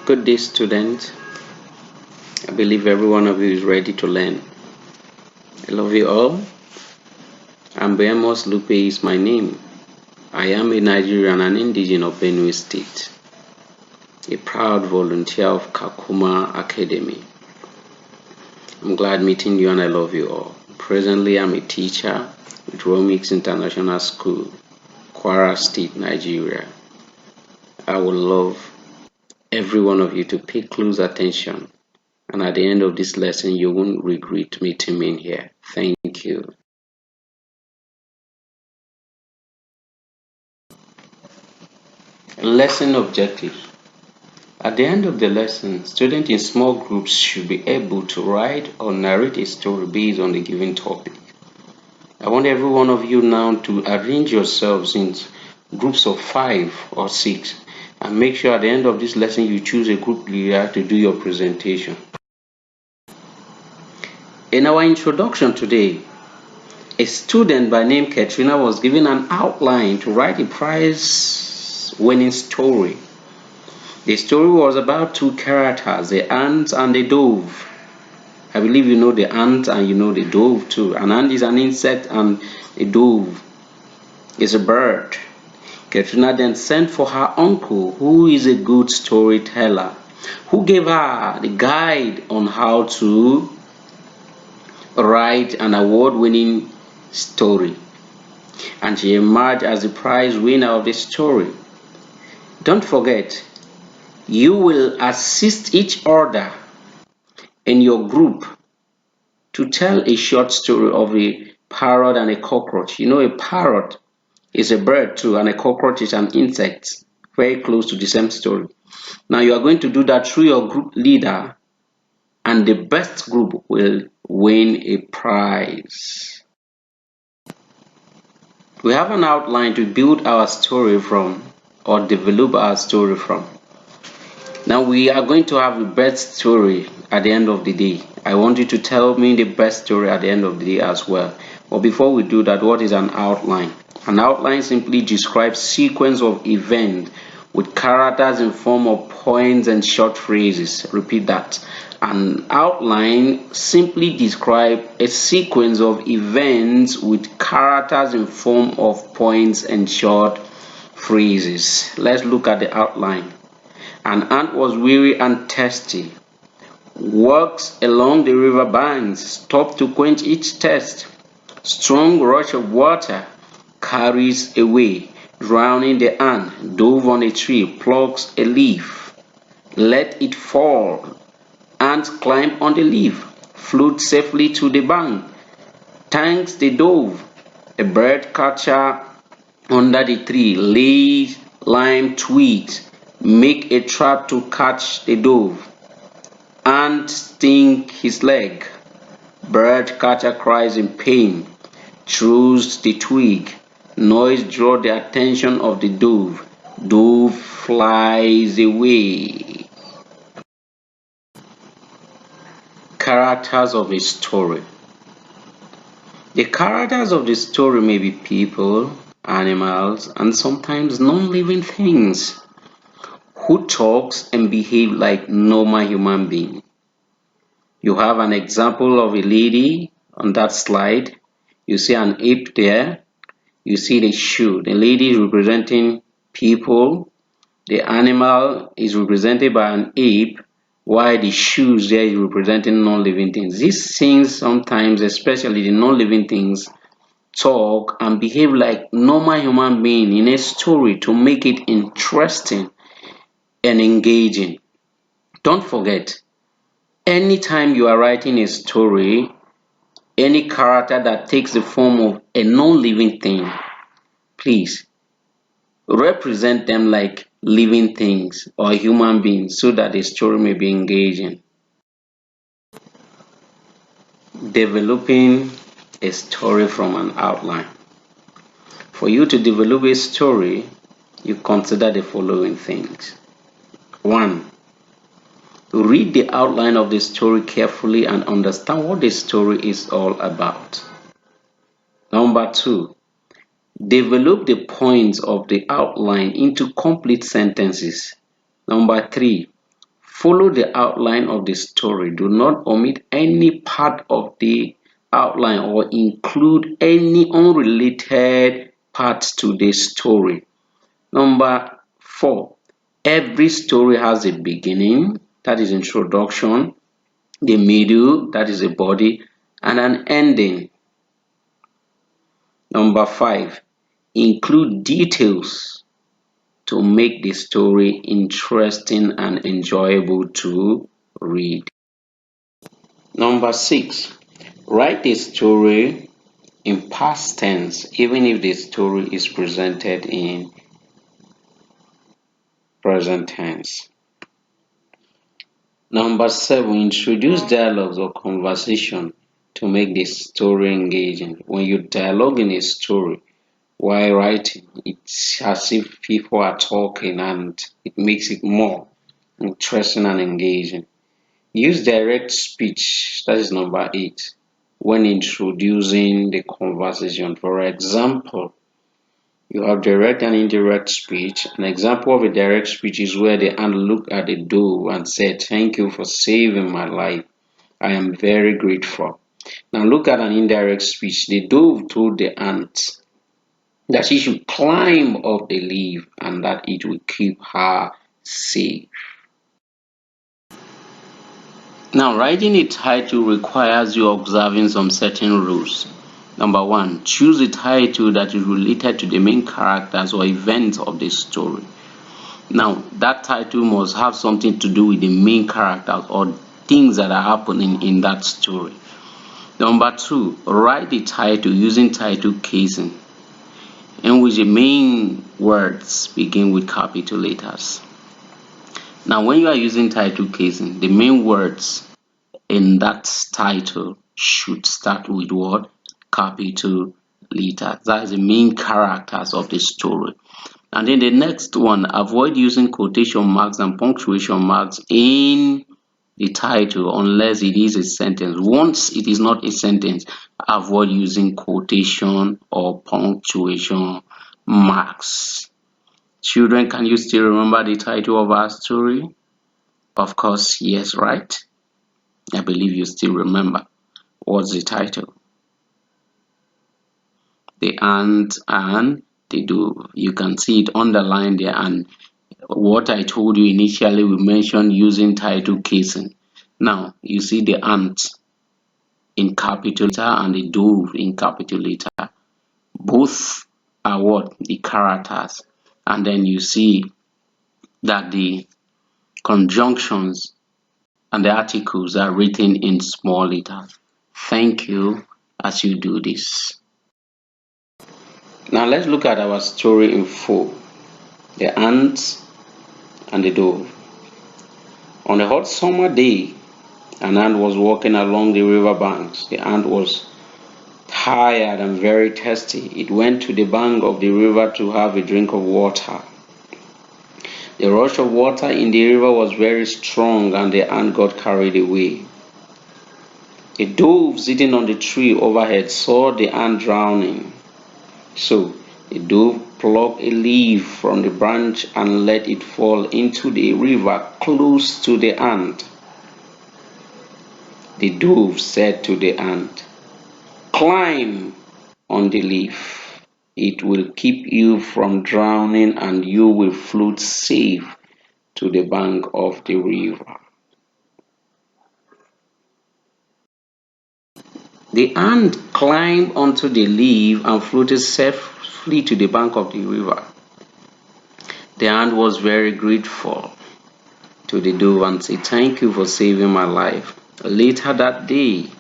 Good day, student. I believe every one of you is ready to learn. I love you all. Ambemos Lupe is my name. I am a Nigerian and indigenous of Benue State, a proud volunteer of Kakuma Academy. I'm glad meeting you and I love you all. Presently, I'm a teacher with Romix International School, Kwara State, Nigeria. I would love every one of you to pay close attention, and at the end of this lesson you won't regret meeting me here. Thank you. Lesson objectives. At the end of the lesson, students in small groups should be able to write or narrate a story based on the given topic. I want every one of you now to arrange yourselves in groups of 5 or 6 and make sure at the end of this lesson you choose a group leader to do your presentation. In our introduction today, a student by name Katrina was given an outline to write a prize-winning story. The story was about two characters, the ant and the dove. I believe you know the ant and you know the dove too. An ant is an insect and a dove is a bird. Katrina then sent for her uncle, who is a good storyteller, who gave her the guide on how to write an award-winning story, and she emerged as the prize winner of the story. Don't forget, you will assist each other in your group to tell a short story of a parrot and a cockroach. You know, a parrot is a bird too, and a cockroach is an insect, very close to the same story. Now you are going to do that through your group leader, and the best group will win a prize. We have an outline to build our story from or develop our story from. Now we are going to have the best story at the end of the day. I want you to tell me the best story at the end of the day as well. But before we do that, what is an outline? An outline simply describes sequence of events with characters in form of points and short phrases. Repeat that. An outline simply describes a sequence of events with characters in form of points and short phrases. Let's look at the outline. An ant was weary and thirsty, walks along the river banks, stopped to quench its thirst. Strong rush of water carries away, drowning the ant. Dove on a tree, plucks a leaf, let it fall. Ant climb on the leaf, float safely to the bank, thanks the dove. A bird catcher under the tree lays lime twigs, make a trap to catch the dove. Ant sting his leg. Bird catcher cries in pain, throws the twig. Noise draws the attention of the dove. Dove flies away. Characters of a story. The characters of the story may be people, animals, and sometimes non-living things who talks and behave like normal human beings. You have an example of a lady on that slide. You see an ape there. You see the shoe. The lady is representing people. The animal is represented by an ape, while the shoes there is representing non-living things. These things sometimes, especially the non-living things, talk and behave like normal human beings in a story to make it interesting and engaging. Don't forget, anytime you are writing a story, any character that takes the form of a non-living thing, please represent them like living things or human beings so that the story may be engaging. Developing a story from an outline. For you to develop a story, you consider the following things. 1. Read the outline of the story carefully and understand what the story is all about. Number 2. Develop the points of the outline into complete sentences. Number 3. Follow the outline of the story. Do not omit any part of the outline or include any unrelated parts to the story. Number 4, every story has a beginning, that is introduction, the middle, that is a body, and an ending. Number 5, include details to make the story interesting and enjoyable to read. Number 6, write a story in past tense even if the story is presented in present tense. Number 7, introduce dialogues or conversation to make the story engaging. When you dialogue in a story while writing, it's as if people are talking and it makes it more interesting and engaging. Use direct speech, that is number 8, when introducing the conversation. For example, you have direct and indirect speech. An example of a direct speech is where the ant looked at the dove and said, "Thank you for saving my life. I am very grateful." Now look at an indirect speech. The dove told the ant that she should climb up the leaf and that it will keep her safe. Now, writing a title requires you observing some certain rules. Number 1, choose a title that is related to the main characters or events of the story. Now, that title must have something to do with the main characters or things that are happening in that story. Number 2, write the title using title casing, in which the main words begin with capital letters. Now, when you are using title casing, the main words in that title should start with what? Capital letters. That is the main characters of the story. And then the next one, avoid using quotation marks and punctuation marks in the title unless it is a sentence. Once it is not a sentence, avoid using quotation or punctuation marks. Children, can you still remember the title of our story? Of course, yes, right? I believe you still remember. What's the title? The ant and the dove. You can see it underlined there, and what I told you initially, we mentioned using title casing. Now you see the ant in capital letter and the dove in capital letter. Both are what? The characters. And then you see that the conjunctions and the articles are written in small letters. Thank you as you do this. Now let's look at our story in full. The ant and the dove. On a hot summer day, an ant was walking along the river banks. The ant was tired and very thirsty. It went to the bank of the river to have a drink of water. The rush of water in the river was very strong and the ant got carried away. A dove sitting on the tree overhead saw the ant drowning. So the dove plucked a leaf from the branch and let it fall into the river close to the ant. The dove said to the ant, "Climb on the leaf. It will keep you from drowning and you will float safe to the bank of the river." The ant climbed onto the leaf and floated safely to the bank of the river. The ant was very grateful to the dove and said, "Thank you for saving my life." Later that day,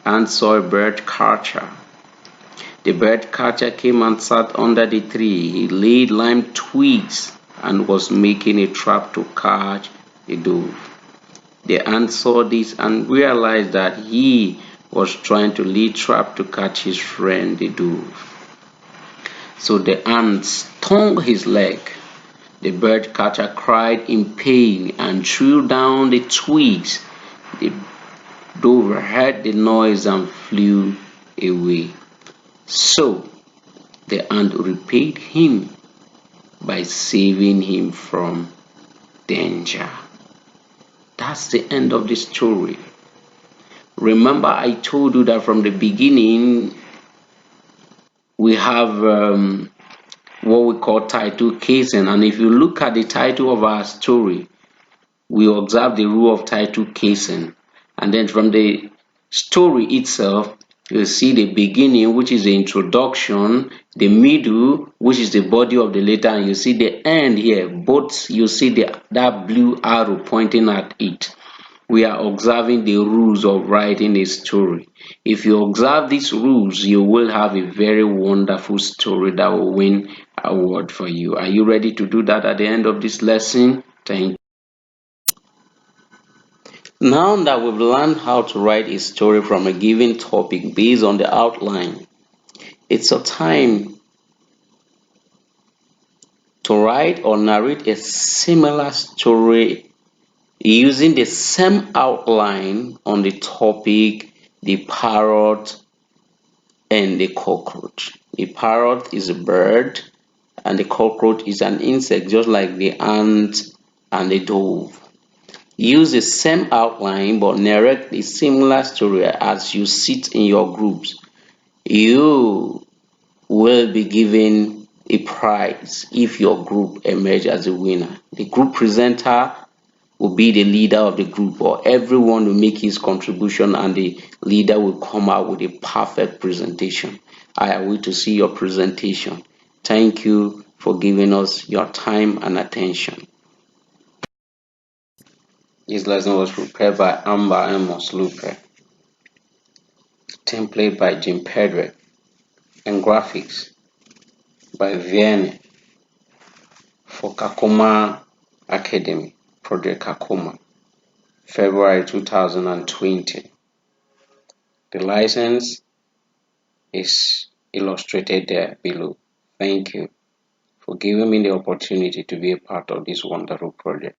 ant saw a bird catcher. The bird catcher came and sat under the tree. He laid lime twigs and was making a trap to catch the dove. The ant saw this and realized that he was trying to lay trap to catch his friend the dove. So the ant stung his leg. The bird catcher cried in pain and threw down the twigs. The dove heard the noise and flew away. So the ant repaid him by saving him from danger. that's the end of the story. Remember, I told you that from the beginning we have what we call title casing, and if you look at the title of our story, we observe the rule of title casing, and then from the story itself you see the beginning, which is the introduction, the middle, which is the body of the letter, and you see the end here. Both you see that blue arrow pointing at it. We are observing the rules of writing a story. If you observe these rules, you will have a very wonderful story that will win award for you. Are you ready to do that at the end of this lesson? Thank you. Now that we've learned how to write a story from a given topic based on the outline, it's a time to write or narrate a similar story using the same outline on the topic, the parrot and the cockroach. The parrot is a bird and the cockroach is an insect, just like the ant and the dove. Use the same outline but narrate a similar story as you sit in your groups. You will be given a prize if your group emerges as a winner. The group presenter will be the leader of the group, or everyone will make his contribution and the leader will come out with a perfect presentation. I await to see your presentation. Thank you for giving us your time and attention. This lesson was prepared by Amber Amos Lupe, template by Jim Pedrick, and graphics by Vianney for Kakuma Academy, Project Kakuma, February 2020. The license is illustrated there below. Thank you for giving me the opportunity to be a part of this wonderful project.